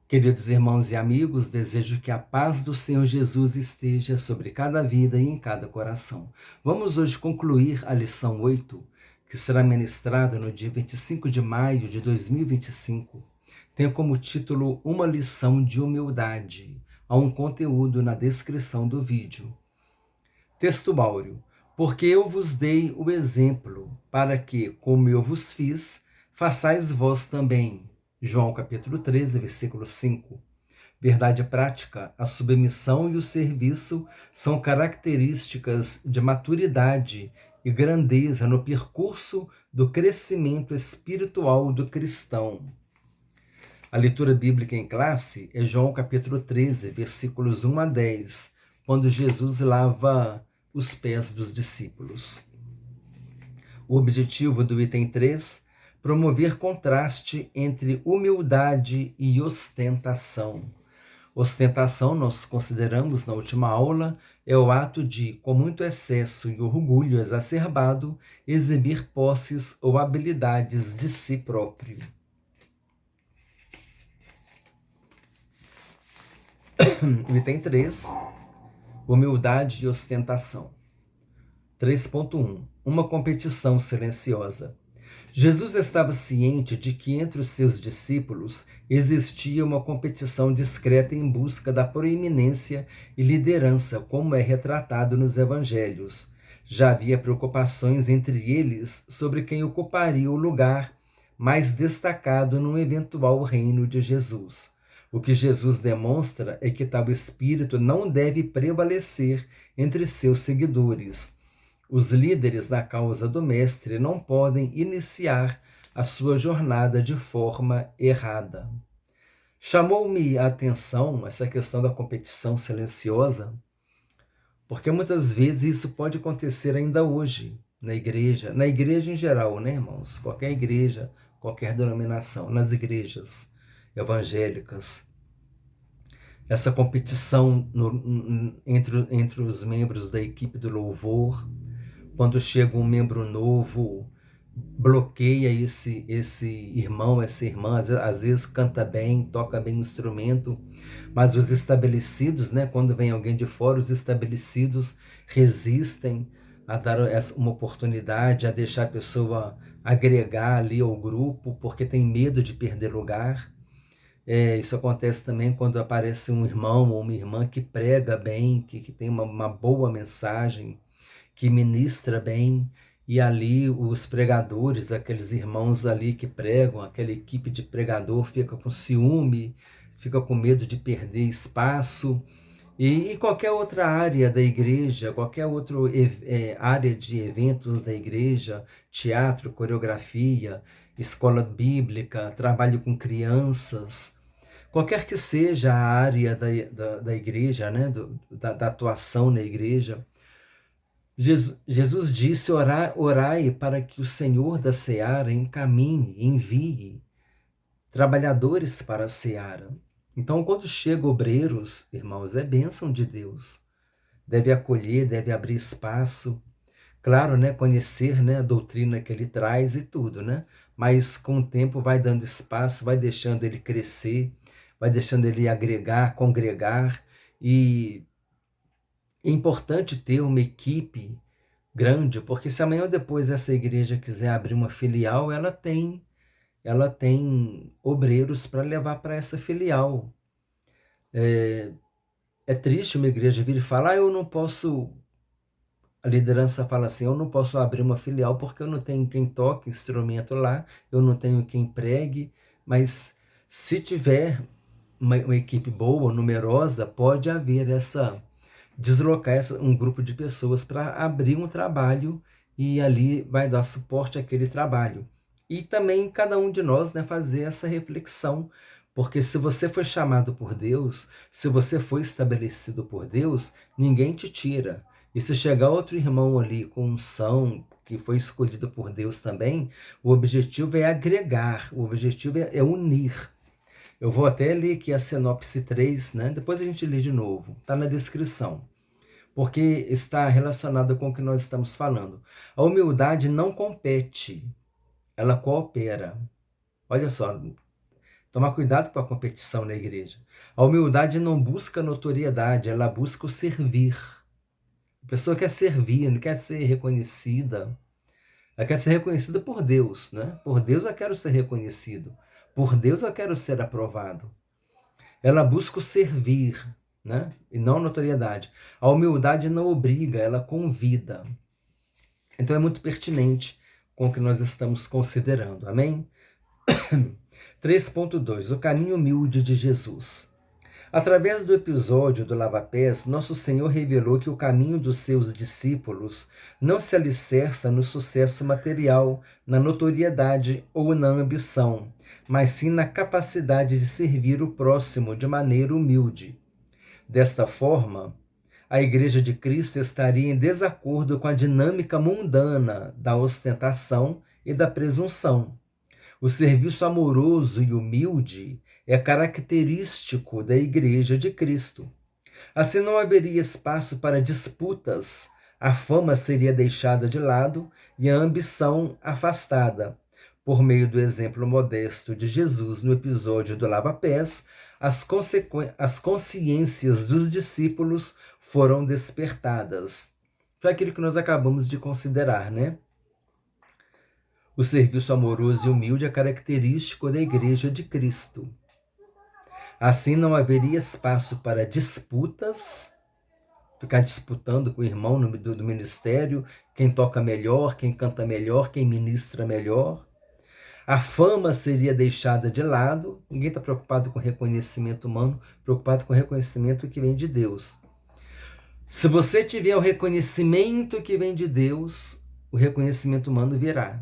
Queridos irmãos e amigos, desejo que a paz do Senhor Jesus esteja sobre cada vida e em cada coração. Vamos hoje concluir a lição 8, que será ministrada no dia 25 de maio de 2025. Tem como título Uma lição de humildade. Há um conteúdo na descrição do vídeo. Texto áureo. Porque eu vos dei o exemplo, para que, como eu vos fiz, façais vós também. João capítulo 13, versículo 5. Verdade prática, a submissão e o serviço são características de maturidade e grandeza no percurso do crescimento espiritual do cristão. A leitura bíblica em classe é João capítulo 13, versículos 1 a 10, quando Jesus lava os pés dos discípulos. O objetivo do item 3, promover contraste entre humildade e ostentação. Ostentação, nós consideramos na última aula, é o ato de, com muito excesso e orgulho exacerbado, exibir posses ou habilidades de si próprio. Item 3, humildade e ostentação. 3.1. Uma competição silenciosa. Jesus estava ciente de que entre os seus discípulos existia uma competição discreta em busca da proeminência e liderança, como é retratado nos evangelhos. Já havia preocupações entre eles sobre quem ocuparia o lugar mais destacado no eventual reino de Jesus. O que Jesus demonstra é que tal espírito não deve prevalecer entre seus seguidores. Os líderes da causa do Mestre não podem iniciar a sua jornada de forma errada. Chamou-me a atenção essa questão da competição silenciosa, porque muitas vezes isso pode acontecer ainda hoje na igreja em geral, né, irmãos? Qualquer igreja, qualquer denominação, nas igrejas evangélicas. Essa competição entre os membros da equipe do louvor. Quando chega um membro novo, bloqueia esse irmão, essa irmã, às vezes canta bem, toca bem o instrumento, mas os estabelecidos, né, quando vem alguém de fora, os estabelecidos resistem a dar uma oportunidade, a deixar a pessoa agregar ali ao grupo, porque tem medo de perder lugar. Isso acontece também quando aparece um irmão ou uma irmã que prega bem, que tem uma boa mensagem, que ministra bem, e ali os pregadores, aqueles irmãos ali que pregam, aquela equipe de pregador fica com ciúme, fica com medo de perder espaço. E qualquer outra área da igreja, qualquer outra área de eventos da igreja, teatro, coreografia, escola bíblica, trabalho com crianças, qualquer que seja a área da igreja, né, da atuação na igreja, Jesus disse: orai para que o Senhor da seara envie trabalhadores para a seara. Então, quando chegam obreiros, irmãos, é bênção de Deus. Deve acolher, deve abrir espaço. Claro, né, conhecer, né, a doutrina que ele traz e tudo, né? Mas com o tempo vai dando espaço, vai deixando ele crescer, vai deixando ele agregar, congregar. E é importante ter uma equipe grande, porque se amanhã ou depois essa igreja quiser abrir uma filial, ela tem obreiros para levar para essa filial. É triste uma igreja vir e falar: eu não posso. A liderança fala assim: eu não posso abrir uma filial porque eu não tenho quem toque instrumento lá, eu não tenho quem pregue. Mas se tiver uma equipe boa, numerosa, pode haver deslocar um grupo de pessoas para abrir um trabalho, e ali vai dar suporte àquele trabalho. E também cada um de nós, né, fazer essa reflexão, porque se você foi chamado por Deus, se você foi estabelecido por Deus, ninguém te tira. E se chegar outro irmão ali com unção, que foi escolhido por Deus também, o objetivo é agregar, o objetivo é unir. Eu vou até ler aqui a sinopse 3, né? Depois a gente lê de novo, está na descrição, porque está relacionada com o que nós estamos falando. A humildade não compete, ela coopera. Olha só, Tomar cuidado com a competição na igreja. A humildade não busca notoriedade, ela busca o servir. A pessoa quer servir, não quer ser reconhecida. Ela quer ser reconhecida por Deus, né? Por Deus eu quero ser reconhecido. Por Deus eu quero ser aprovado. Ela busca o servir, né? E não a notoriedade. A humildade não obriga, ela convida. Então é muito pertinente com o que nós estamos considerando. Amém? 3.2. O caminho humilde de Jesus. Através do episódio do lava-pés, nosso Senhor revelou que o caminho dos seus discípulos não se alicerça no sucesso material, na notoriedade ou na ambição, mas sim na capacidade de servir o próximo de maneira humilde. Desta forma, a Igreja de Cristo estaria em desacordo com a dinâmica mundana da ostentação e da presunção. O serviço amoroso e humilde é característico da Igreja de Cristo. Assim não haveria espaço para disputas, a fama seria deixada de lado e a ambição afastada. Por meio do exemplo modesto de Jesus no episódio do lava-pés, as consciências dos discípulos foram despertadas. Foi aquilo que nós acabamos de considerar, né? O serviço amoroso e humilde é característico da Igreja de Cristo. Assim não haveria espaço para disputas, ficar disputando com o irmão do ministério, quem toca melhor, quem canta melhor, quem ministra melhor. A fama seria deixada de lado, ninguém está preocupado com reconhecimento humano, preocupado com o reconhecimento que vem de Deus. Se você tiver o reconhecimento que vem de Deus, o reconhecimento humano virá.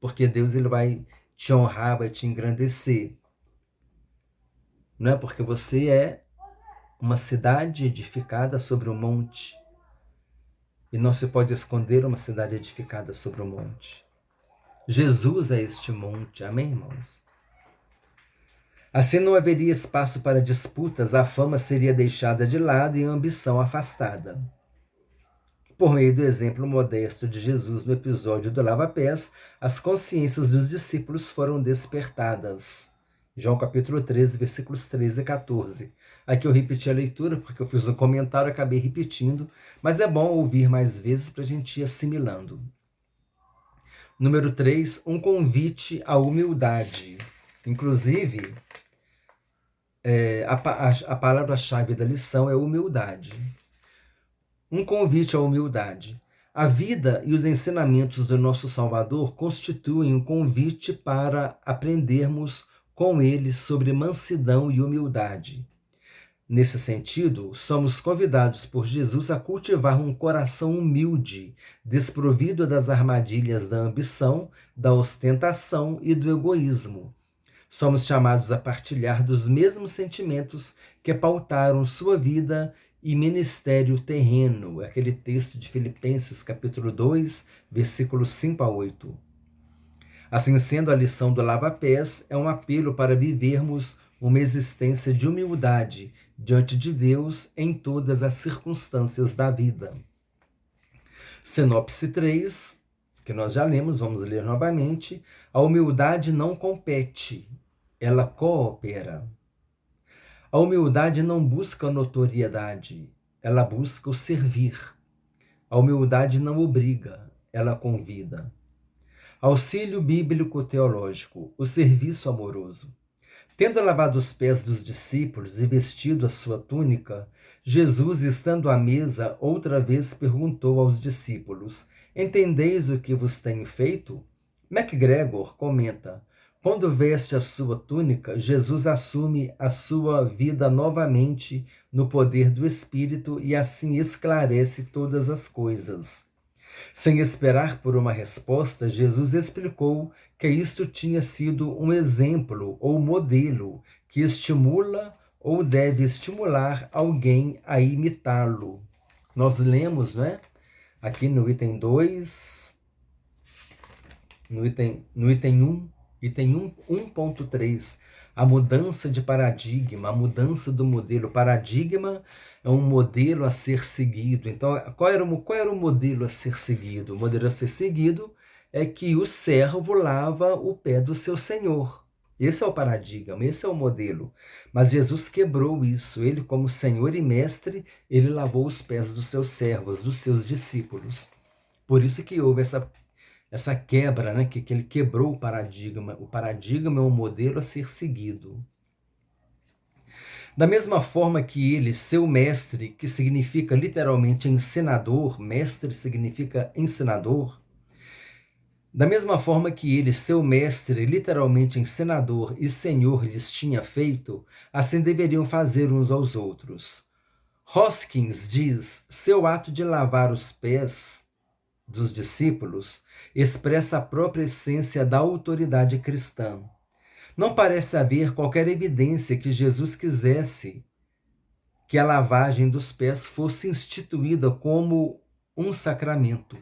Porque Deus ele vai te honrar, vai te engrandecer. Não é porque você é uma cidade edificada sobre um monte. E não se pode esconder uma cidade edificada sobre um monte. Jesus é este monte, amém, irmãos? Assim não haveria espaço para disputas, a fama seria deixada de lado e a ambição afastada. Por meio do exemplo modesto de Jesus no episódio do lava-pés, as consciências dos discípulos foram despertadas. João capítulo 13, versículos 13 e 14. Aqui eu repeti a leitura porque eu fiz um comentário e acabei repetindo, mas é bom ouvir mais vezes para a gente ir assimilando. Número 3, um convite à humildade. Inclusive, a palavra-chave da lição é humildade. Um convite à humildade. A vida e os ensinamentos do nosso Salvador constituem um convite para aprendermos com ele sobre mansidão e humildade. Nesse sentido, somos convidados por Jesus a cultivar um coração humilde, desprovido das armadilhas da ambição, da ostentação e do egoísmo. Somos chamados a partilhar dos mesmos sentimentos que pautaram sua vida e ministério terreno, aquele texto de Filipenses capítulo 2, versículos 5 a 8. Assim sendo, a lição do lava-pés é um apelo para vivermos uma existência de humildade diante de Deus em todas as circunstâncias da vida. Sinopse 3, que nós já lemos, vamos ler novamente. A humildade não compete, ela coopera. A humildade não busca notoriedade, ela busca o servir. A humildade não obriga, ela convida. Auxílio bíblico teológico, o serviço amoroso. Tendo lavado os pés dos discípulos e vestido a sua túnica, Jesus, estando à mesa, outra vez perguntou aos discípulos: Entendeis o que vos tenho feito? MacGregor comenta: quando veste a sua túnica, Jesus assume a sua vida novamente no poder do Espírito e assim esclarece todas as coisas. Sem esperar por uma resposta, Jesus explicou que isto tinha sido um exemplo ou modelo que estimula ou deve estimular alguém a imitá-lo. Nós lemos, né? Aqui no item 2, no item 1, item 1.3, a mudança de paradigma, a mudança do modelo. Paradigma é um modelo a ser seguido. Então, qual era o modelo a ser seguido? O modelo a ser seguido é que o servo lava o pé do seu senhor. Esse é o paradigma, esse é o modelo. Mas Jesus quebrou isso. Ele, como Senhor e Mestre, ele lavou os pés dos seus servos, dos seus discípulos. Por isso que houve essa quebra, né? Que ele quebrou o paradigma. O paradigma é um modelo a ser seguido. Da mesma forma que ele, seu mestre, que significa literalmente ensinador, mestre significa ensinador, da mesma forma que ele, seu mestre, literalmente ensinador e senhor lhes tinha feito, assim deveriam fazer uns aos outros. Hoskins diz: seu ato de lavar os pés dos discípulos expressa a própria essência da autoridade cristã. Não parece haver qualquer evidência que Jesus quisesse que a lavagem dos pés fosse instituída como um sacramento.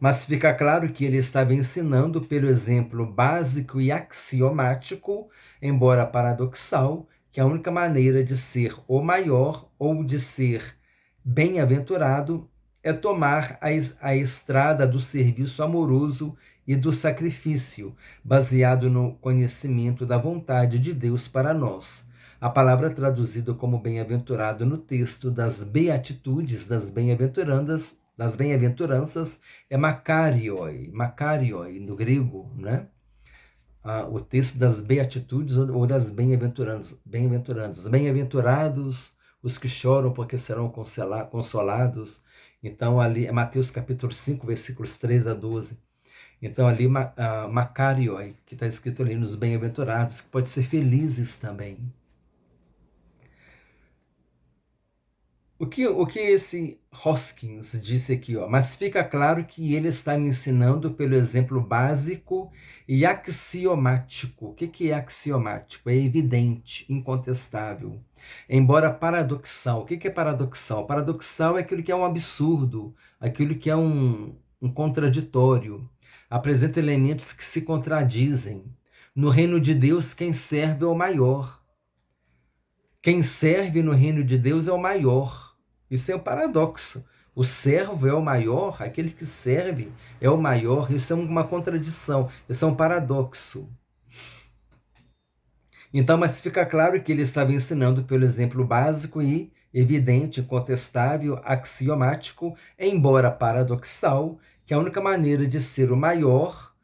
Mas fica claro que ele estava ensinando pelo exemplo básico e axiomático, embora paradoxal, que a única maneira de ser o maior ou de ser bem-aventurado é tomar a estrada do serviço amoroso e do sacrifício, baseado no conhecimento da vontade de Deus para nós. A palavra traduzida como bem-aventurado no texto das Beatitudes, das bem-aventuranças, é makarioi, no grego, né? O texto das Beatitudes ou das bem-aventuranças. Bem-aventurados os que choram, porque serão consolados. Então, ali é Mateus capítulo 5, versículos 3 a 12. Então, ali, makarioi, que está escrito ali nos bem-aventurados, que pode ser felizes também. O que esse Hoskins disse aqui, ó? Mas fica claro que ele está me ensinando pelo exemplo básico e axiomático. O que é axiomático? É evidente, incontestável. Embora paradoxal. O que é paradoxal? Paradoxal é aquilo que é um absurdo, aquilo que é um contraditório. Apresenta elementos que se contradizem. No reino de Deus, quem serve é o maior. Quem serve no reino de Deus é o maior. Isso é um paradoxo. O servo é o maior, aquele que serve é o maior. Isso é uma contradição, isso é um paradoxo. Então, mas fica claro que ele estava ensinando pelo exemplo básico e evidente, incontestável, axiomático, embora paradoxal, que a única maneira de ser o maior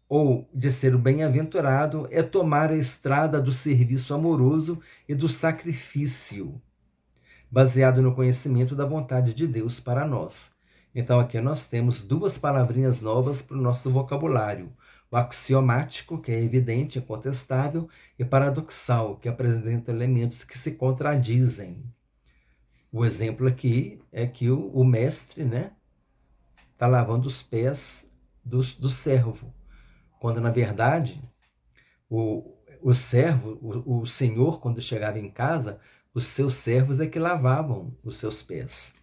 ou de ser o bem-aventurado é tomar a estrada do serviço amoroso e do sacrifício, baseado no conhecimento da vontade de Deus para nós. Então aqui nós temos duas palavrinhas novas para o nosso vocabulário. O axiomático, que é evidente, incontestável, e paradoxal, que apresenta elementos que se contradizem. O exemplo aqui é que o mestre, né, está lavando os pés do servo, quando na verdade o servo, o senhor, quando chegava em casa, os seus servos é que lavavam os seus pés.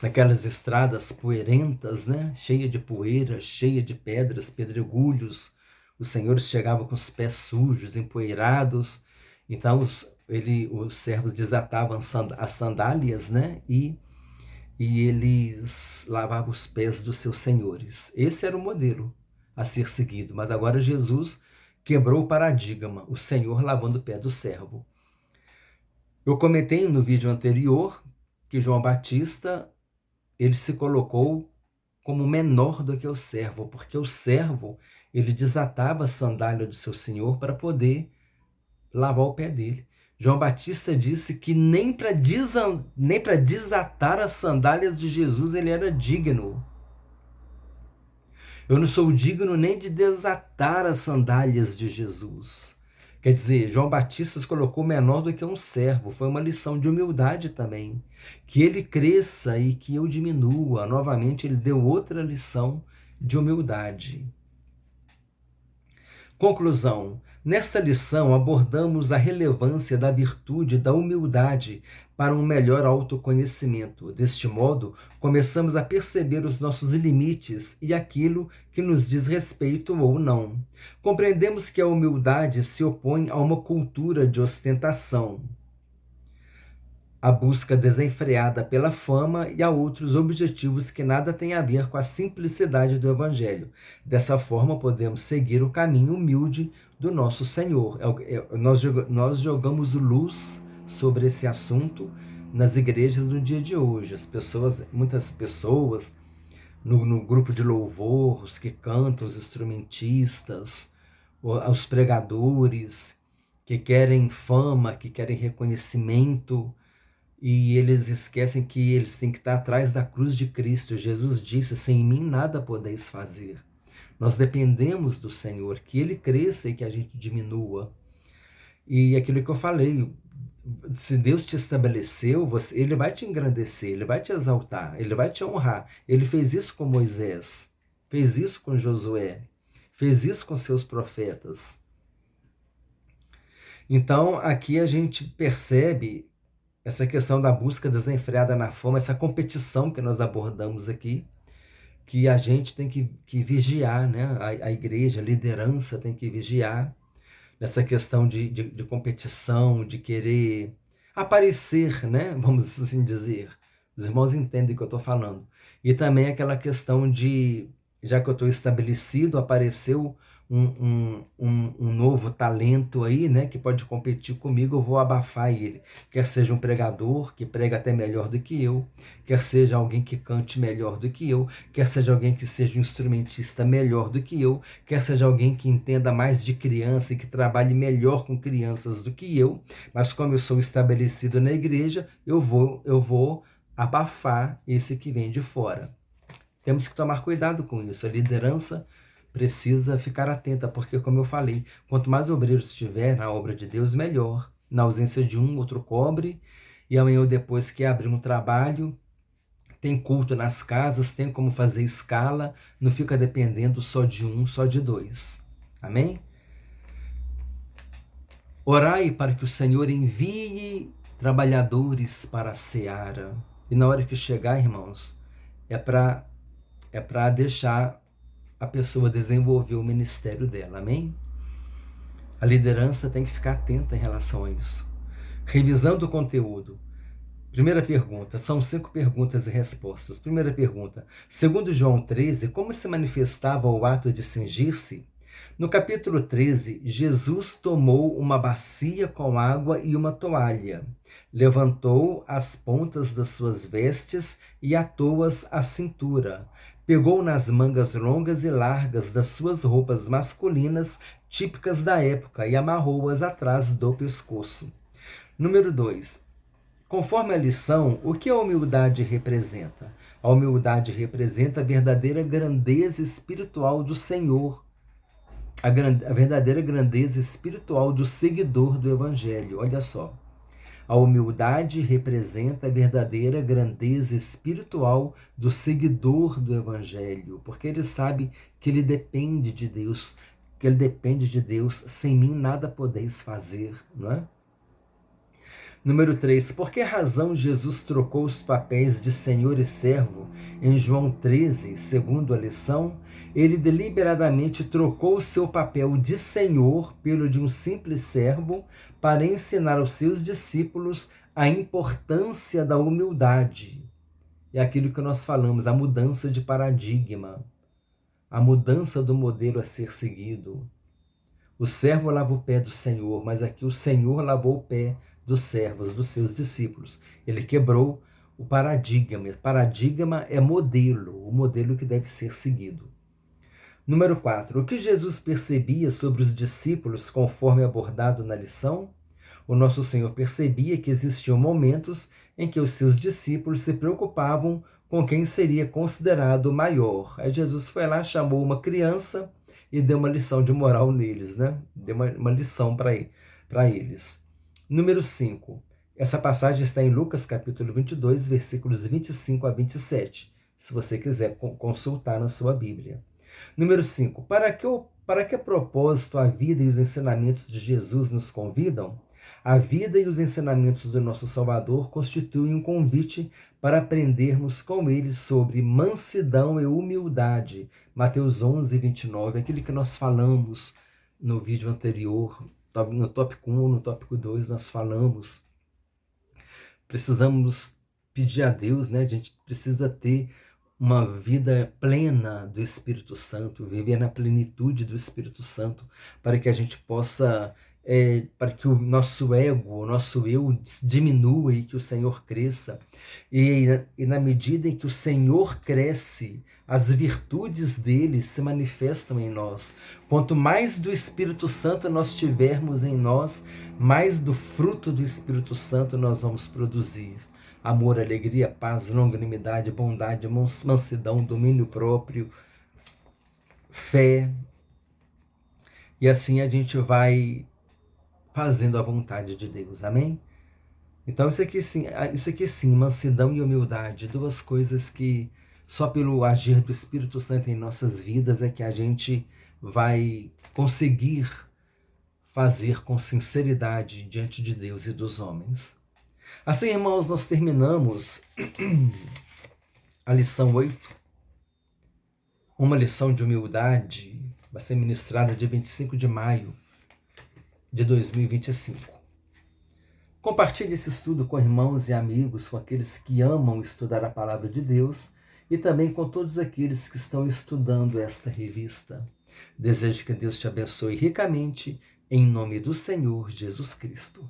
Naquelas estradas poeirentas, né, cheia de poeira, cheia de pedras, pedregulhos, os senhores chegavam com os pés sujos, empoeirados. Então os servos desatavam as sandálias, né, e eles lavavam os pés dos seus senhores. Esse era o modelo a ser seguido. Mas agora Jesus quebrou o paradigma, o Senhor lavando o pé do servo. Eu comentei no vídeo anterior que João Batista, ele se colocou como menor do que o servo, porque o servo, ele desatava a sandália do seu senhor para poder lavar o pé dele. João Batista disse que nem para desatar as sandálias de Jesus ele era digno. Eu não sou digno nem de desatar as sandálias de Jesus. Quer dizer, João Batista se colocou menor do que um servo. Foi uma lição de humildade também. Que ele cresça e que eu diminua. Novamente, ele deu outra lição de humildade. Conclusão. Nesta lição, abordamos a relevância da virtude da humildade para um melhor autoconhecimento. Deste modo, começamos a perceber os nossos limites e aquilo que nos diz respeito ou não. Compreendemos que a humildade se opõe a uma cultura de ostentação, a busca desenfreada pela fama e a outros objetivos que nada têm a ver com a simplicidade do Evangelho. Dessa forma, podemos seguir o caminho humilde do nosso Senhor. Nós jogamos luz sobre esse assunto nas igrejas no dia de hoje. Muitas pessoas, no grupo de louvor, os que cantam, os instrumentistas, os pregadores, que querem fama, que querem reconhecimento, e eles esquecem que eles têm que estar atrás da cruz de Cristo. Jesus disse: sem mim nada podeis fazer. Nós dependemos do Senhor, que Ele cresça e que a gente diminua. E aquilo que eu falei, se Deus te estabeleceu, Ele vai te engrandecer, Ele vai te exaltar, Ele vai te honrar. Ele fez isso com Moisés, fez isso com Josué, fez isso com seus profetas. Então, aqui a gente percebe essa questão da busca desenfreada na fama, essa competição que nós abordamos aqui, que a gente tem que vigiar, né? A igreja, a liderança tem que vigiar nessa questão de competição, de querer aparecer, né? Vamos assim dizer. Os irmãos entendem o que eu estou falando. E também aquela questão de, já que eu estou estabelecido, apareceu um novo talento aí, né, que pode competir comigo, eu vou abafar ele. Quer seja um pregador, que prega até melhor do que eu, quer seja alguém que cante melhor do que eu, quer seja alguém que seja um instrumentista melhor do que eu, quer seja alguém que entenda mais de criança e que trabalhe melhor com crianças do que eu, mas como eu sou estabelecido na igreja, eu vou abafar esse que vem de fora. Temos que tomar cuidado com isso. A liderança precisa ficar atenta, porque, como eu falei, quanto mais obreiros tiver na obra de Deus, melhor. Na ausência de um, outro cobre, e amanhã ou depois que abrir um trabalho, tem culto nas casas, tem como fazer escala, não fica dependendo só de um, só de dois. Amém? Orai para que o Senhor envie trabalhadores para a seara. E na hora que chegar, irmãos, é para deixar a pessoa desenvolver o ministério dela, amém? A liderança tem que ficar atenta em relação a isso. Revisando o conteúdo. Primeira pergunta, são 5 perguntas e respostas. Primeira pergunta, segundo João 13, como se manifestava o ato de cingir-se? No capítulo 13, Jesus tomou uma bacia com água e uma toalha, levantou as pontas das suas vestes e atou-as à cintura. Pegou nas mangas longas e largas das suas roupas masculinas, típicas da época, e amarrou-as atrás do pescoço. Número 2. Conforme a lição, o que a humildade representa? A humildade representa a verdadeira grandeza espiritual do Senhor, a verdadeira grandeza espiritual do seguidor do Evangelho. Olha só. A humildade representa a verdadeira grandeza espiritual do seguidor do Evangelho, porque ele sabe que ele depende de Deus, sem mim nada podeis fazer, não é? Número 3. Por que razão Jesus trocou os papéis de Senhor e servo em João 13, segundo a lição? Ele deliberadamente trocou o seu papel de Senhor pelo de um simples servo para ensinar aos seus discípulos a importância da humildade. É aquilo que nós falamos, a mudança de paradigma, a mudança do modelo a ser seguido. O servo lava o pé do Senhor, mas aqui o Senhor lavou o pé dos servos, dos seus discípulos. Ele quebrou o paradigma. Paradigma é modelo, o modelo que deve ser seguido. Número 4. O que Jesus percebia sobre os discípulos conforme abordado na lição? O nosso Senhor percebia que existiam momentos em que os seus discípulos se preocupavam com quem seria considerado maior. Aí Jesus foi lá, chamou uma criança e deu uma lição de moral neles, né? Deu uma lição para eles. Número 5. Essa passagem está em Lucas capítulo 22, versículos 25 a 27, se você quiser consultar na sua Bíblia. Número 5. Para que propósito a vida e os ensinamentos de Jesus nos convidam? A vida e os ensinamentos do nosso Salvador constituem um convite para aprendermos com ele sobre mansidão e humildade. Mateus 11, 29, aquilo que nós falamos no vídeo anterior, no tópico 1, no tópico 2, nós falamos. Precisamos pedir a Deus, né? A gente precisa ter uma vida plena do Espírito Santo, viver na plenitude do Espírito Santo, para que a gente possa, para que o nosso ego, o nosso eu diminua e que o Senhor cresça. E na medida em que o Senhor cresce, as virtudes dele se manifestam em nós. Quanto mais do Espírito Santo nós tivermos em nós, mais do fruto do Espírito Santo nós vamos produzir. Amor, alegria, paz, longanimidade, bondade, mansidão, domínio próprio, fé. E assim a gente vai fazendo a vontade de Deus. Amém? Então isso aqui sim, mansidão e humildade, duas coisas que só pelo agir do Espírito Santo em nossas vidas é que a gente vai conseguir fazer com sinceridade diante de Deus e dos homens. Assim, irmãos, nós terminamos a lição 8, uma lição de humildade, vai ser ministrada dia 25 de maio de 2025. Compartilhe esse estudo com irmãos e amigos, com aqueles que amam estudar a palavra de Deus e também com todos aqueles que estão estudando esta revista. Desejo que Deus te abençoe ricamente, em nome do Senhor Jesus Cristo.